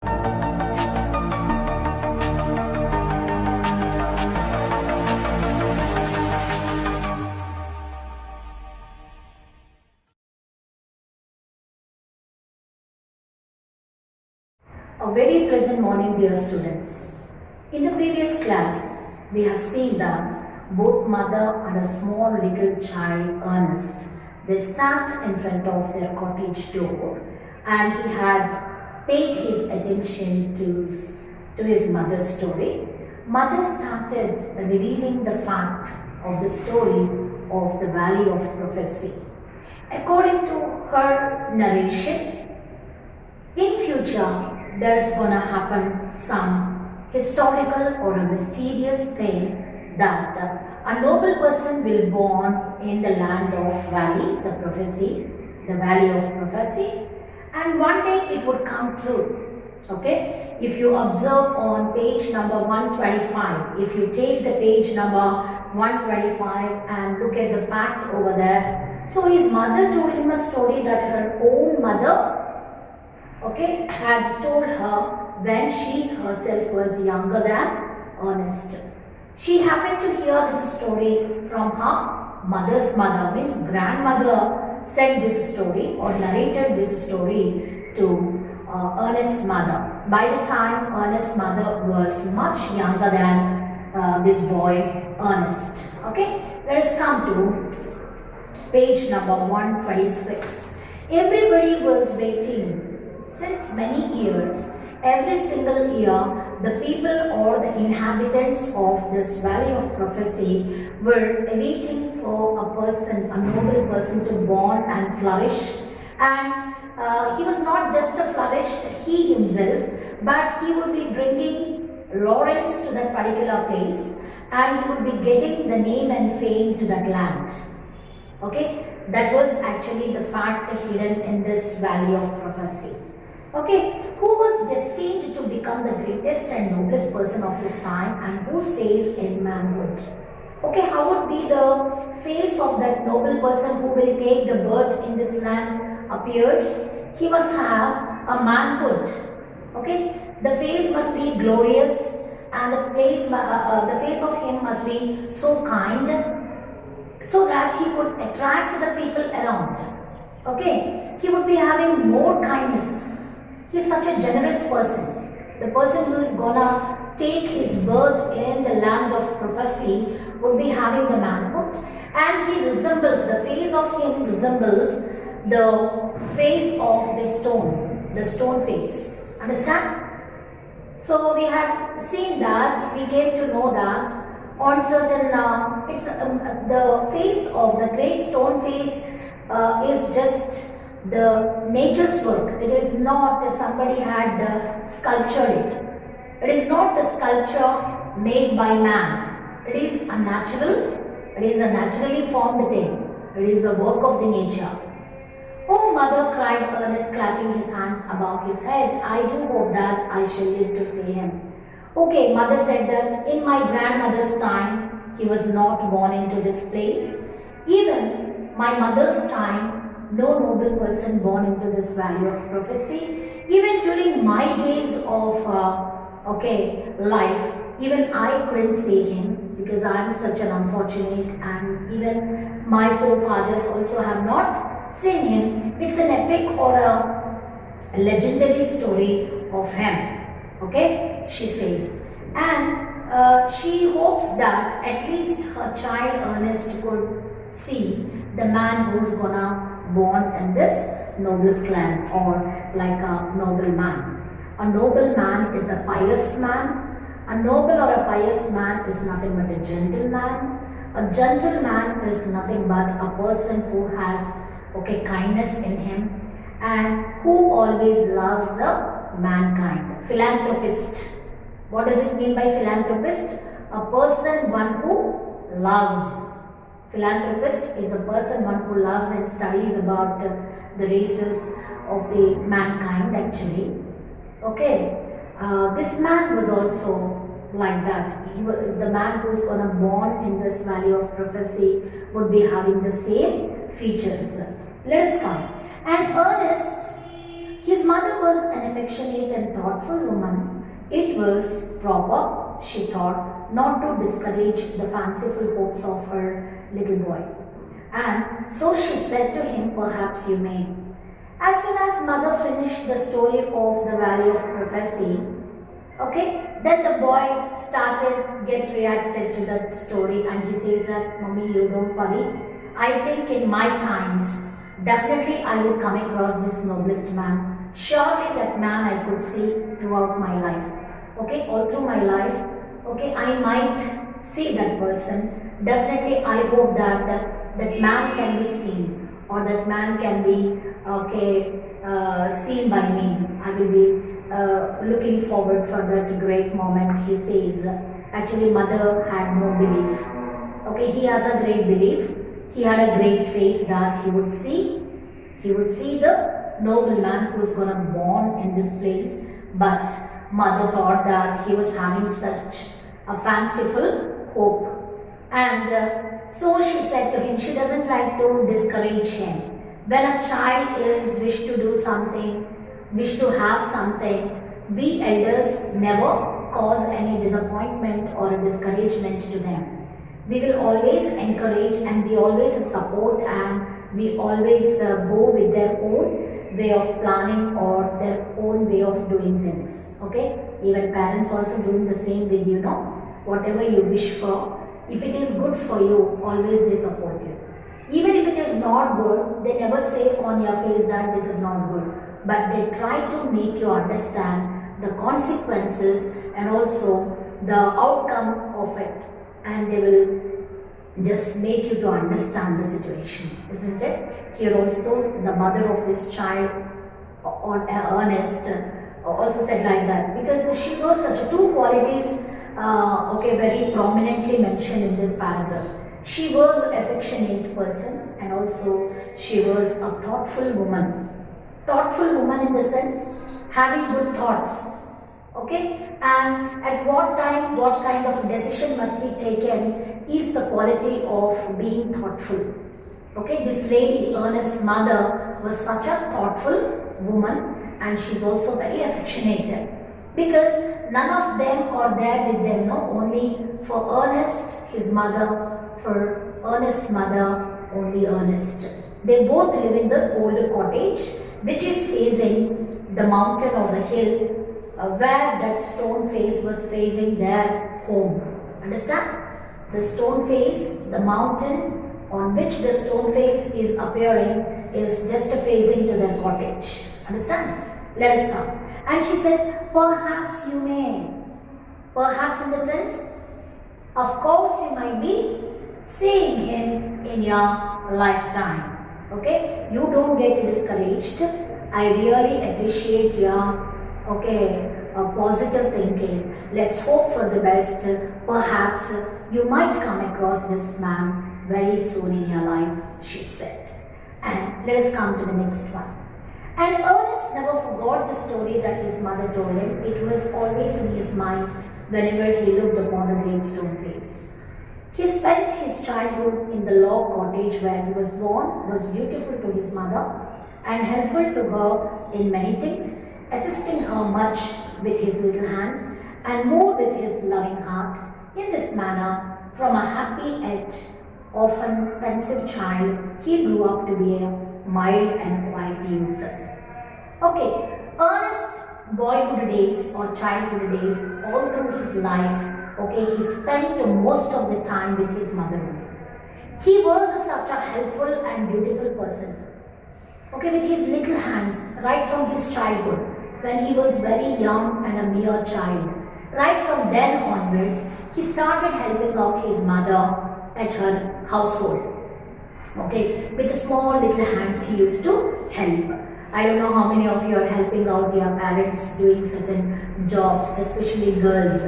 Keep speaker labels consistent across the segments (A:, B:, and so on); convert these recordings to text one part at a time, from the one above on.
A: A very pleasant morning, dear students. In the previous class, we have seen that both mother and a small little child, Ernest, they sat in front of their cottage door, and he had paid his attention to his mother's story. Mother started revealing the fact of the story of the Valley of Prophecy. According to her narration, in future, there's gonna happen some historical or a mysterious thing that a noble person will born in the land of Valley, the Valley of Prophecy, and one day it would come true. Okay, if you observe on page number 125, if you take the page number 125 and look at the fact over there, so his mother told him a story that her own mother had told her when she herself was younger than Ernest. She happened to hear this story from her mother's mother, means grandmother said this story or narrated this story to Ernest's mother. By the time Ernest's mother was much younger than this boy Ernest. Okay, let us come to page number 126. Everybody was waiting. Since many years, every single year, the people or the inhabitants of this Valley of Prophecy were awaiting for a person, a noble person to born and flourish. And he was not just a flourished he himself, but he would be bringing laurels to that particular place, and he would be getting the name and fame to that land. Okay, that was actually the fact hidden in this Valley of Prophecy. Okay, who was destined to become the greatest and noblest person of his time and who stays in manhood. Okay, how would be the face of that noble person who will take the birth in this land appears? He must have a manhood. Okay, the face must be glorious, and the face of him must be so kind, so that he could attract the people around. Okay, he would be having more kindness. He is such a generous person. The person who is gonna take his birth in the land of prophecy would be having the manhood, and he resembles, the face of him resembles the face of the stone face. Understand? So we have seen that, we came to know that on certain, the face of the great stone face is just the nature's work. It is not that somebody had sculptured it. It is not the sculpture made by man. It is a naturally formed thing. It is the work of the nature. Oh mother, cried Ernest, clapping his hands above his head, I do hope that I shall live to see him. Okay, mother said that in my grandmother's time, he was not born into this place. Even my mother's time, no noble person born into this Valley of Prophecy. Even during my days of life, even I couldn't see him because I am such an unfortunate, and even my forefathers also have not seen him. It's an epic or a legendary story of him. Okay, she says. And she hopes that at least her child Ernest could see the man who's gonna born in this noblest land, or like a noble man. A noble man is a pious man. A noble or a pious man is nothing but a gentleman. A gentleman is nothing but a person who has kindness in him and who always loves the mankind. Philanthropist. What does it mean by philanthropist? A person, one who loves. Philanthropist is the person, one who loves and studies about the races of the mankind actually. Okay, this man was also like that. The man who is going to born in this Valley of Prophecy would be having the same features. Let us come. And Ernest His mother was an affectionate and thoughtful woman. It was proper, she thought, not to discourage the fanciful hopes of her little boy. And so she said to him, perhaps you may. As soon as mother finished the story of the Valley of Prophecy, then the boy get reacted to that story, and he says that, Mommy, you don't worry. I think in my times, definitely I would come across this noblest man. Surely that man I could see throughout my life. All through my life, I might see that person. Definitely I hope that that man can be seen, or that man can be seen by me. I will be looking forward for that great moment. He says, actually mother had no belief. He has a great belief. He had a great faith that he would see the noble man who is going to be born in this place. But mother thought that he was having such a fanciful hope. And so she said to him, she doesn't like to discourage him. When a child is wish to do something, wish to have something, we elders never cause any disappointment or a discouragement to them. We will always encourage and we always support, and we always go with their own way of planning or their own way of doing things. Even parents also doing the same with you, whatever you wish for. If it is good for you, always they support you. Even if it is not good, they never say on your face that this is not good. But they try to make you understand the consequences and also the outcome of it. And they will just make you to understand the situation, isn't it? Here also, the mother of this child, Ernest, also said like that, because she was such two qualities very prominently mentioned in this paragraph. She was an affectionate person, and also she was a thoughtful woman. Thoughtful woman in the sense having good thoughts. And at what time, what kind of decision must be taken is the quality of being thoughtful. This lady, Ernest's mother, was such a thoughtful woman, and she's also very affectionate, because none of them are there with them, only for Ernest, his mother, for Ernest's mother, only Ernest. They both live in the old cottage, which is facing the mountain or the hill, where that stone face was facing their home. Understand? The stone face, the mountain on which the stone face is appearing, is just facing to their cottage. Understand? Let us come. And she says, perhaps you may. Perhaps in the sense, of course you might be seeing him in your lifetime. You don't get discouraged. I really appreciate your positive thinking. Let's hope for the best. Perhaps you might come across this man very soon in your life, she said. And let us come to the next one. And Ernest never forgot the story that his mother told him. It was always in his mind whenever he looked upon the great stone face. He spent his childhood in the log cottage where he was born, was beautiful to his mother and helpful to her in many things, assisting her much with his little hands and more with his loving heart. In this manner, from a happy yet often pensive child, he grew up to be a mild and quiet youth. Ernest's boyhood days or childhood days, all through his life, he spent most of the time with his mother. He was such a helpful and beautiful person. With his little hands, right from his childhood, when he was very young and a mere child. Right from then onwards, he started helping out his mother at her household. With the small little hands he used to help. I don't know how many of you are helping out your parents doing certain jobs, especially girls.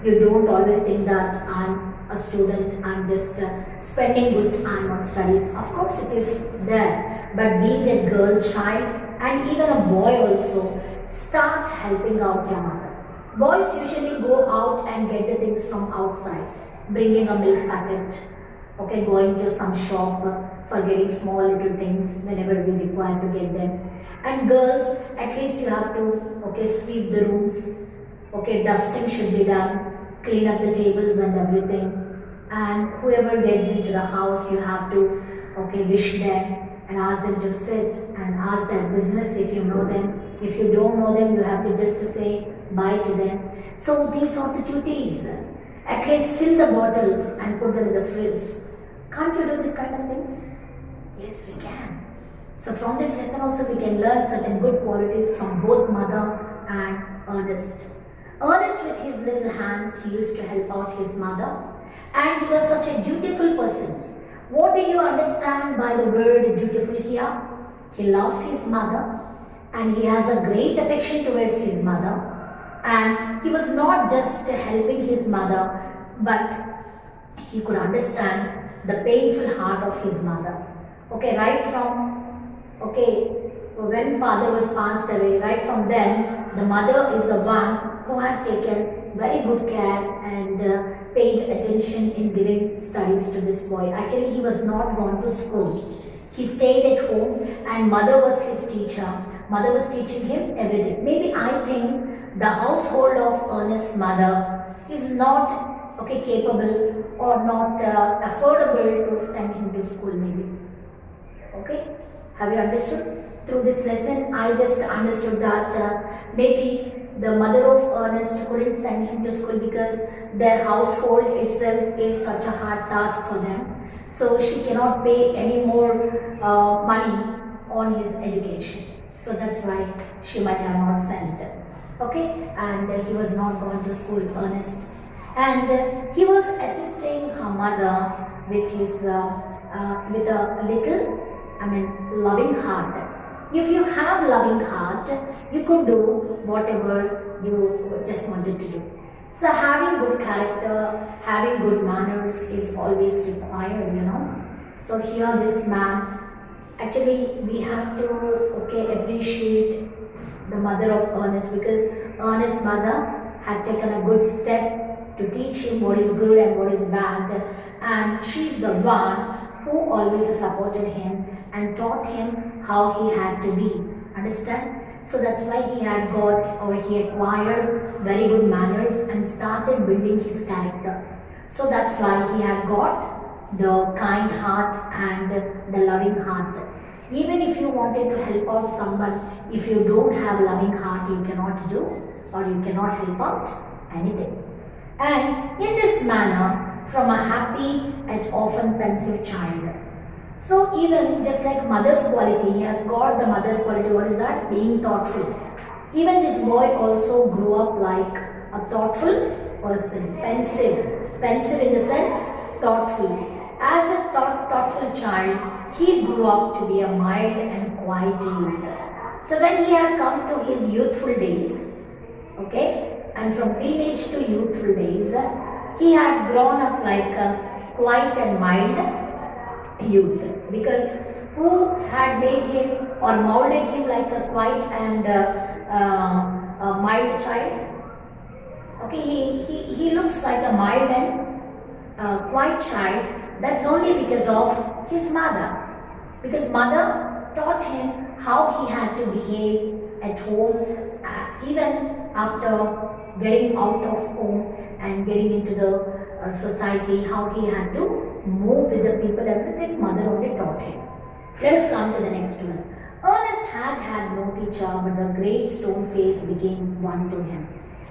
A: You don't always think that I'm a student, I'm just spending good time on studies. Of course it is there, but being a girl child and even a boy also, start helping out your mother. Boys usually go out and get the things from outside, bringing a milk packet, going to some shop, for getting small little things whenever we require to get them. And girls, at least you have to, okay, sweep the rooms, okay, dusting should be done, clean up the tables and everything. And whoever gets into the house, you have to, okay, wish them and ask them to sit and ask their business if you know them. If you don't know them, you have to just say bye to them. So these are the duties. At least fill the bottles and put them in the fridge. Can't you do this kind of things? Yes, we can. So from this lesson also we can learn certain good qualities from both mother and Ernest. Ernest, with his little hands, he used to help out his mother, and he was such a dutiful person. What do you understand by the word dutiful here? He loves his mother and he has a great affection towards his mother, and he was not just helping his mother, but he could understand the painful heart of his mother. Okay, right from, okay, when father was passed away, right from then, the mother is the one who had taken very good care and paid attention in giving studies to this boy. Actually, he was not gone to school. He stayed at home and mother was his teacher. Mother was teaching him everything. Maybe I think the household of Ernest's mother is not, okay, capable or not affordable to send him to school maybe. Okay, have you understood? Through this lesson, I just understood that maybe the mother of Ernest couldn't send him to school because their household itself is such a hard task for them. So she cannot pay any more money on his education. So that's why she might have not sent. Okay, and he was not going to school, Ernest. And he was assisting her mother with his, with a little, loving heart. If you have loving heart, you could do whatever you just wanted to do. So having good character, having good manners is always required, you know. So here this man, actually we have to, okay, appreciate the mother of Ernest, because Ernest's mother had taken a good step to teach him what is good and what is bad, and she's the one who always supported him and taught him how he had to be. Understand? So that's why he had got, or he acquired very good manners and started building his character. So that's why he had got the kind heart and the loving heart. Even if you wanted to help out someone, if you don't have loving heart, you cannot do, or you cannot help out anything. And in this manner, from a happy and often pensive child. So even just like mother's quality, he has got the mother's quality. What is that? Being thoughtful. Even this boy also grew up like a thoughtful person, pensive. Pensive in the sense, thoughtful. As a thoughtful child, he grew up to be a mild and quiet youth. So when he had come to his youthful days, okay, and from teenage to youthful days, he had grown up like a quiet and mild youth, because who had made him or molded him like a quiet and a mild child? Okay, he looks like a mild and quiet child. That's only because of his mother. Because mother taught him how he had to behave at home, even after getting out of home and getting into the society, how he had to move with the people, everything mother only taught him. Let us come to the next one. Ernest had no teacher, but the great stone face became one to him.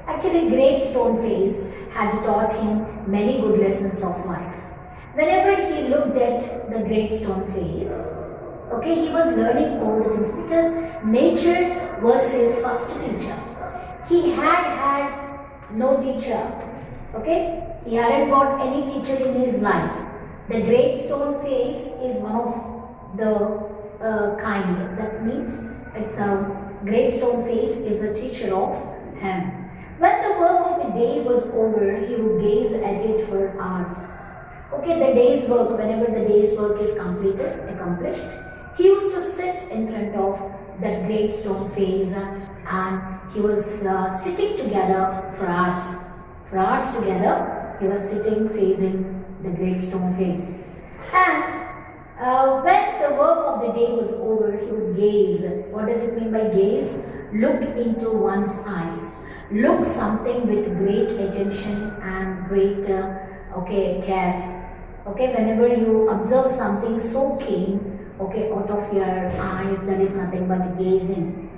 A: Actually, great stone face had taught him many good lessons of life. Whenever he looked at the great stone face, okay, he was learning all the things, because nature was his first teacher. He had no teacher, okay? He hadn't got any teacher in his life. The great stone face is one of the kind. That means it's a great stone face is the teacher of him. When the work of the day was over, he would gaze at it for hours. Okay, the day's work, whenever the day's work is accomplished, he used to sit in front of that great stone face, and he was sitting together for hours. For hours together, he was sitting facing the great stone face. And When the work of the day was over, he would gaze. What does it mean by gaze? Look into one's eyes. Look something with great attention and great care. Okay, whenever you observe something so keen, okay, out of your eyes, that is nothing but gazing.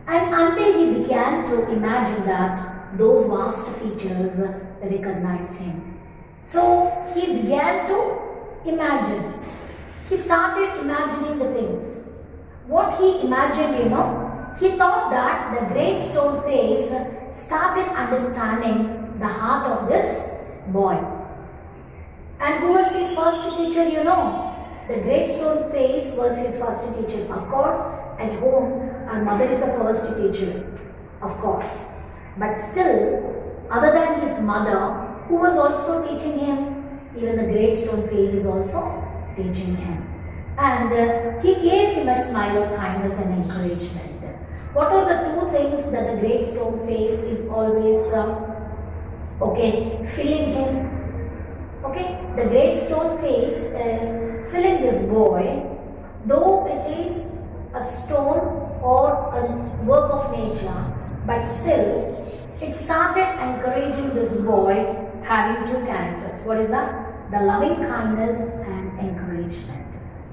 A: And until he began to imagine that those vast features recognized him. So he began to imagine. He started imagining the things. What he imagined, he thought that the great stone face started understanding the heart of this boy. And who was his first teacher, The great stone face was his first teacher. Of course, at home, our mother is the first teacher, of course. But still, other than his mother, who was also teaching him, even the great stone face is also teaching him. And he gave him a smile of kindness and encouragement. What are the two things that the great stone face is always filling him? Okay, the great stone face is filling this boy, though it is a stone or a work of nature, but still it started encouraging this boy having two characters. What is that? The loving kindness and encouragement.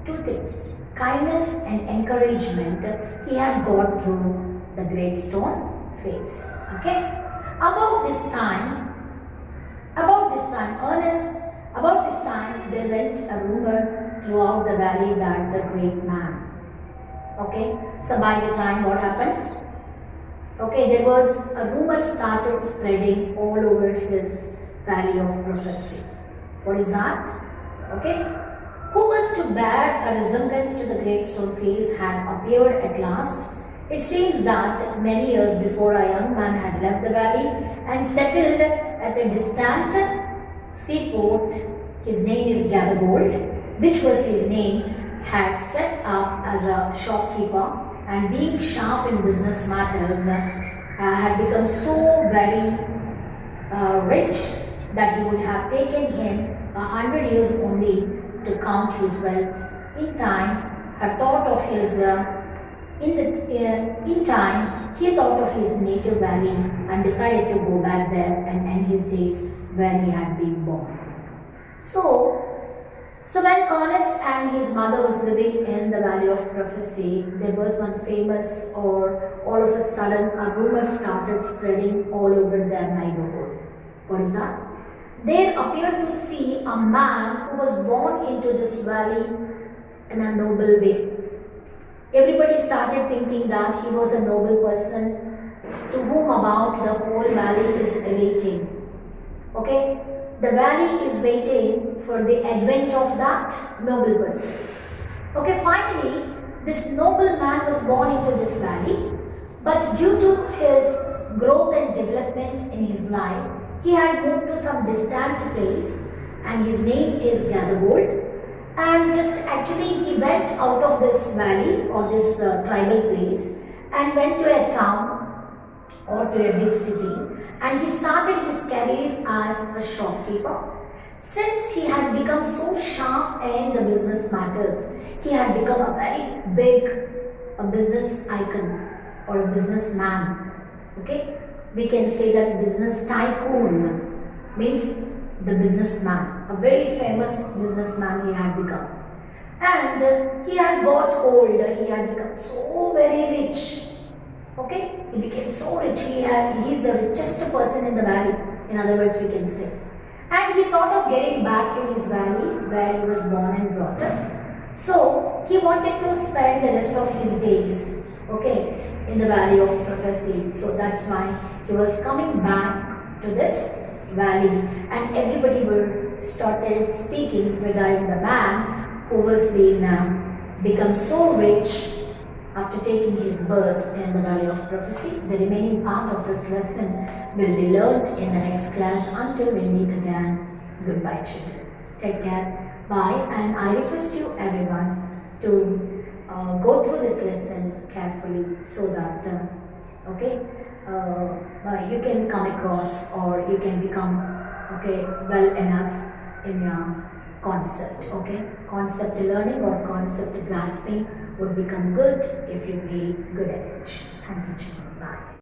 A: Two things, kindness and encouragement he had got through the great stone face. Okay, about this time, there went a rumor throughout the valley that the great man. Okay, so by the time what happened? Okay, there was a rumor started spreading all over his valley of prophecy. What is that? Okay, who was to bear a resemblance to the great stone face had appeared at last. It seems that many years before a young man had left the valley and settled at a distant seaport. His name is Gathergold, which was his name, had set up as a shopkeeper, and being sharp in business matters had become so very rich that he would have taken him 100 years only to count his wealth. In time, he thought of his native valley and decided to go back there and end his days where he had been born. So when Ernest and his mother was living in the valley of prophecy, there was one famous, or all of a sudden a rumor started spreading all over their neighborhood. What is that? They appeared to see a man who was born into this valley in a noble way. Everybody started thinking that he was a noble person to whom about the whole valley is awaiting. Okay? The valley is waiting for the advent of that noble person. Okay, finally, this noble man was born into this valley, but due to his growth and development in his life, he had moved to some distant place, and his name is Gathergold. And just actually he went out of this valley or this tribal place and went to a town or to a big city, and he started his career as a shopkeeper. Since he had become so sharp in the business matters, he had become a very big business icon or a businessman. Okay, we can say that business tycoon means the businessman, a very famous businessman he had become. And he had got old, he had become so very rich. Okay, he became so rich, he is the richest person in the valley, in other words we can say. And he thought of getting back to his valley where he was born and brought up. So he wanted to spend the rest of his days, okay, in the valley of prophecy. So that's why he was coming back to this valley, and everybody were started speaking regarding the man who was become so rich after taking his birth in the valley of prophecy. The remaining part of this lesson will be learned in the next class. Until we meet again, goodbye children. Take care, bye, and I request you everyone to go through this lesson carefully so that you can come across or you can become well enough in your concept. Okay, concept learning or concept grasping would become good if you be good at it. Thank you, children.